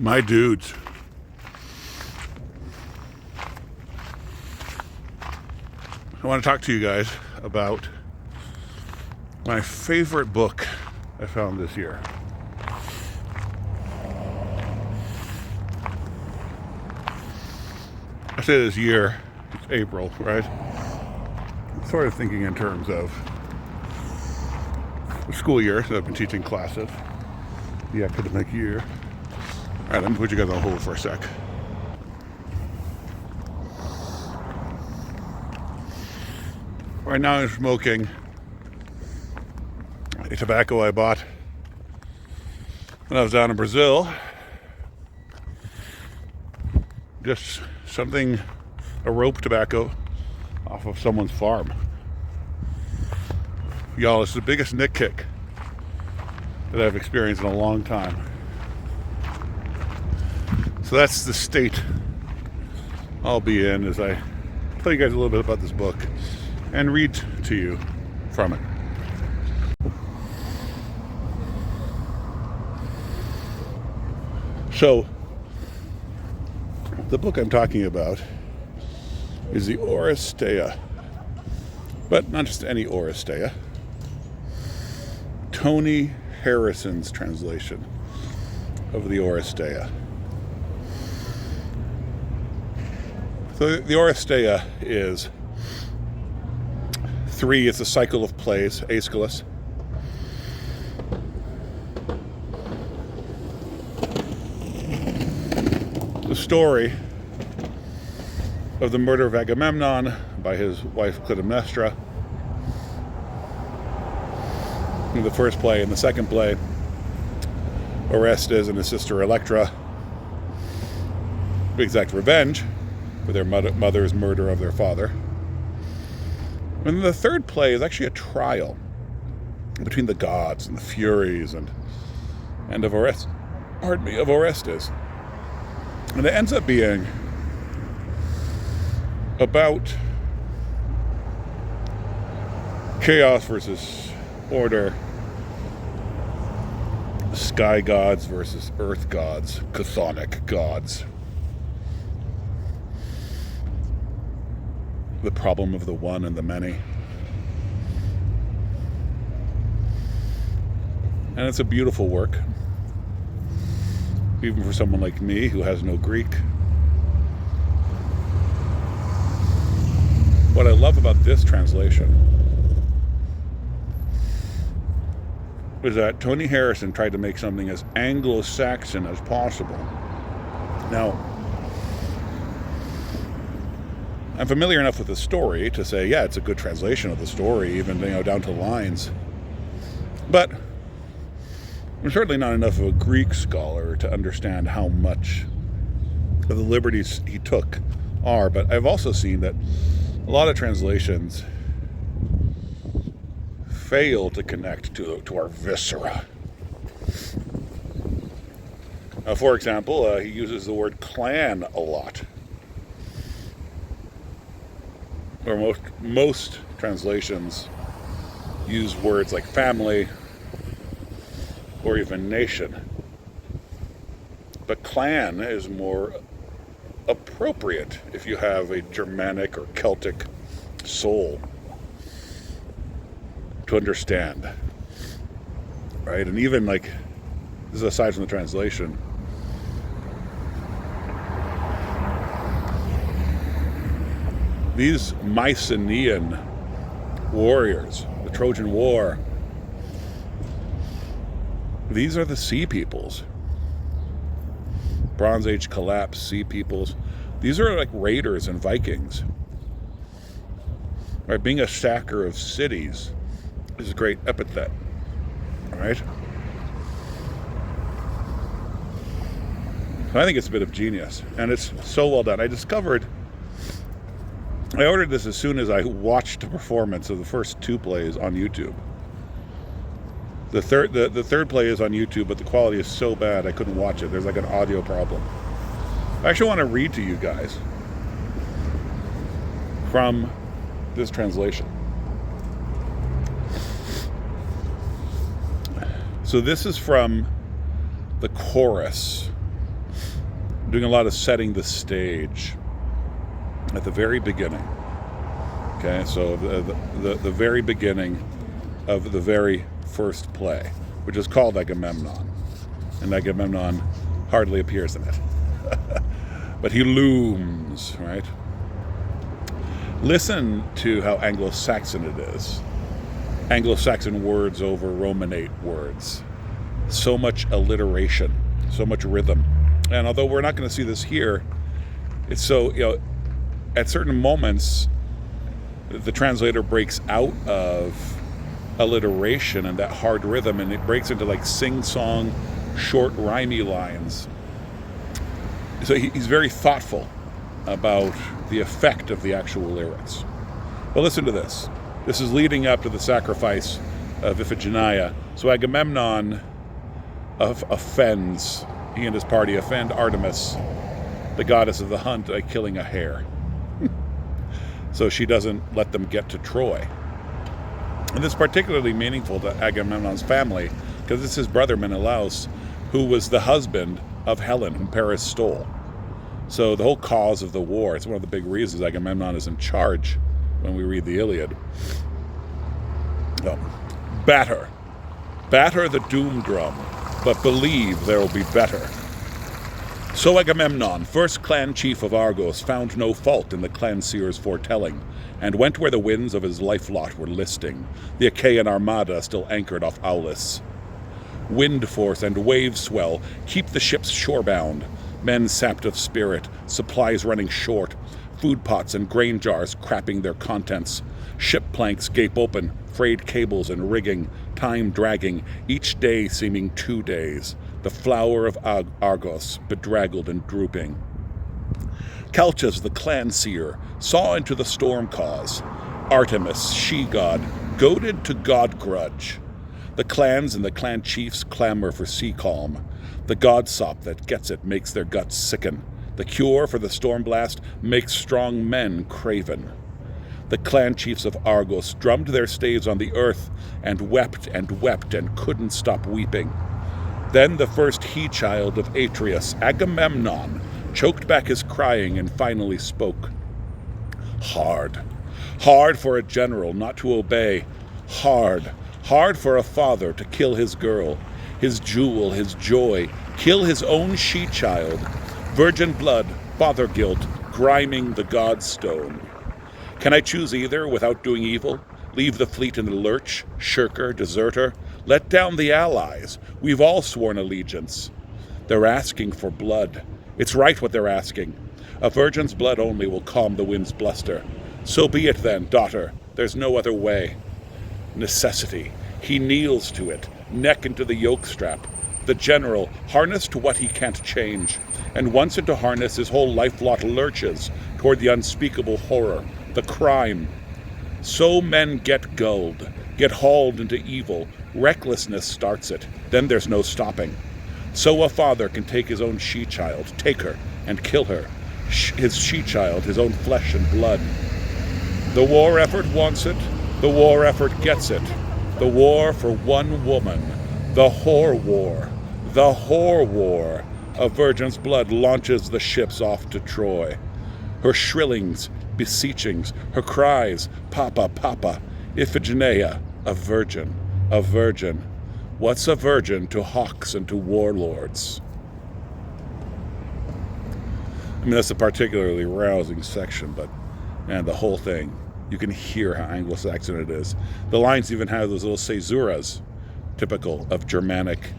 My dudes. I want to talk to you guys about my favorite book I found this year. I say this year, it's April, right? I'm sort of thinking in terms of the school year, so I've been teaching classes, the academic year. All right, let me put you guys on hold for a sec. Right now I'm smoking a tobacco I bought when I was down in Brazil. Just something, a rope tobacco off of someone's farm. Y'all, it's the biggest nick kick that I've experienced in a long time. So that's the state I'll be in as I tell you guys a little bit about this book and read to you from it. So, the book I'm talking about is the Oresteia, but not just any Oresteia. Tony Harrison's translation of the Oresteia. So the Oresteia is three. It's a cycle of plays, Aeschylus. The story of the murder of Agamemnon by his wife Clytemnestra in the first play. In the second play, Orestes and his sister Electra exact revenge for their mother's murder of their father. And the third play is actually a trial between the gods and the Furies and of Orestes. And it ends up being about chaos versus order, sky gods versus earth gods, chthonic gods. The problem of the one and the many. And it's a beautiful work, even for someone like me who has no Greek. What I love about this translation is that Tony Harrison tried to make something as Anglo-Saxon as possible. Now, I'm familiar enough with the story to say, yeah, it's a good translation of the story, even down to lines. But I'm certainly not enough of a Greek scholar to understand how much of the liberties he took are. But I've also seen that a lot of translations fail to connect to our viscera. For example, he uses the word clan a lot. Or most translations use words like family or even nation. But clan is more appropriate if you have a Germanic or Celtic soul to understand, right? And even this is aside from the translation, these Mycenaean warriors, the Trojan War, these are the sea peoples. Bronze Age collapse, sea peoples. These are like raiders and Vikings. Right? Being a sacker of cities is a great epithet. All right? I think it's a bit of genius, and it's so well done. I ordered this as soon as I watched a performance of the first two plays on YouTube. The third play is on YouTube, but the quality is so bad I couldn't watch it. There's an audio problem. I actually want to read to you guys from this translation. So this is from the chorus doing a lot of setting the stage at the very beginning. Okay, so the very beginning of the very first play, which is called Agamemnon. And Agamemnon hardly appears in it. But he looms, right? Listen to how Anglo-Saxon it is. Anglo-Saxon words over Romanate words. So much alliteration, so much rhythm. And although we're not going to see this here, it's so, at certain moments, the translator breaks out of alliteration and that hard rhythm, and it breaks into like sing-song, short, rhymey lines. So he's very thoughtful about the effect of the actual lyrics. Well, listen to this. This is leading up to the sacrifice of Iphigenia. So Agamemnon offends, he and his party offend Artemis, the goddess of the hunt, by killing a hare. So she doesn't let them get to Troy. And this is particularly meaningful to Agamemnon's family, because it's his brother Menelaus, who was the husband of Helen, whom Paris stole. So the whole cause of the war, it's one of the big reasons Agamemnon is in charge when we read the Iliad. Batter the doom drum, but believe there will be better. So Agamemnon, first clan chief of Argos, found no fault in the clan seer's foretelling, and went where the winds of his life lot were listing, the Achaean armada still anchored off Aulis. Wind force and wave swell keep the ships shorebound, men sapped of spirit, supplies running short, food pots and grain jars crapping their contents, ship planks gape open, frayed cables and rigging, time dragging, each day seeming 2 days, the flower of Argos bedraggled and drooping. Calchas, the clan seer, saw into the storm cause. Artemis, she-god, goaded to god grudge. The clans and the clan chiefs clamor for sea calm. The god sop that gets it makes their guts sicken. The cure for the storm blast makes strong men craven. The clan chiefs of Argos drummed their staves on the earth and wept and couldn't stop weeping. Then the first he-child of Atreus, Agamemnon, choked back his crying and finally spoke. Hard for a general not to obey. Hard for a father to kill his girl, his jewel, his joy, kill his own she-child. Virgin blood, father guilt, griming the god's stone. Can I choose either without doing evil? Leave the fleet in the lurch, shirker, deserter? Let down the allies. We've all sworn allegiance. They're asking for blood. It's right what they're asking. A virgin's blood only will calm the wind's bluster. So be it then, daughter. There's no other way. Necessity. He kneels to it, neck into the yoke strap. The general, harnessed to what he can't change. And once into harness, his whole life lot lurches toward the unspeakable horror, the crime. So men get gulled, get hauled into evil. Recklessness starts it. Then there's no stopping. So a father can take his own she-child, take her, and kill her. His she-child, his own flesh and blood. The war effort wants it. The war effort gets it. The war for one woman. The whore war. The whore war. A virgin's blood launches the ships off to Troy. Her shrillings, beseechings, her cries, Papa, Papa, Iphigenia, a virgin, a virgin. What's a virgin to hawks and to warlords? I mean, that's a particularly rousing section, but, man, the whole thing, you can hear how Anglo-Saxon it is. The lines even have those little caesuras, typical of Germanic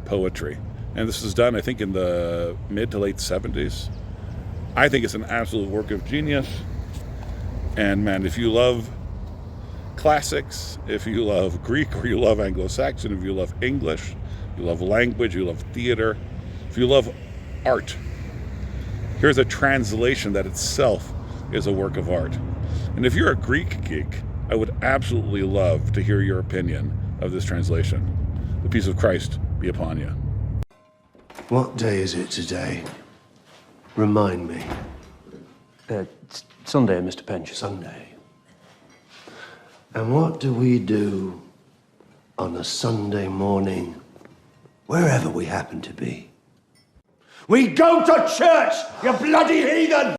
poetry. And this was done, I think, in the mid to late 70s. I think it's an absolute work of genius. And, man, if you love classics, if you love Greek or you love Anglo-Saxon, if you love English, you love language, you love theater, if you love art, here's a translation that itself is a work of art. And if you're a Greek geek, I would absolutely love to hear your opinion of this translation. The peace of Christ be upon you. What day is it today? Remind me. It's Sunday, Mr. Pinch. Sunday. And what do we do on a Sunday morning, wherever we happen to be? We go to church, you bloody heathen!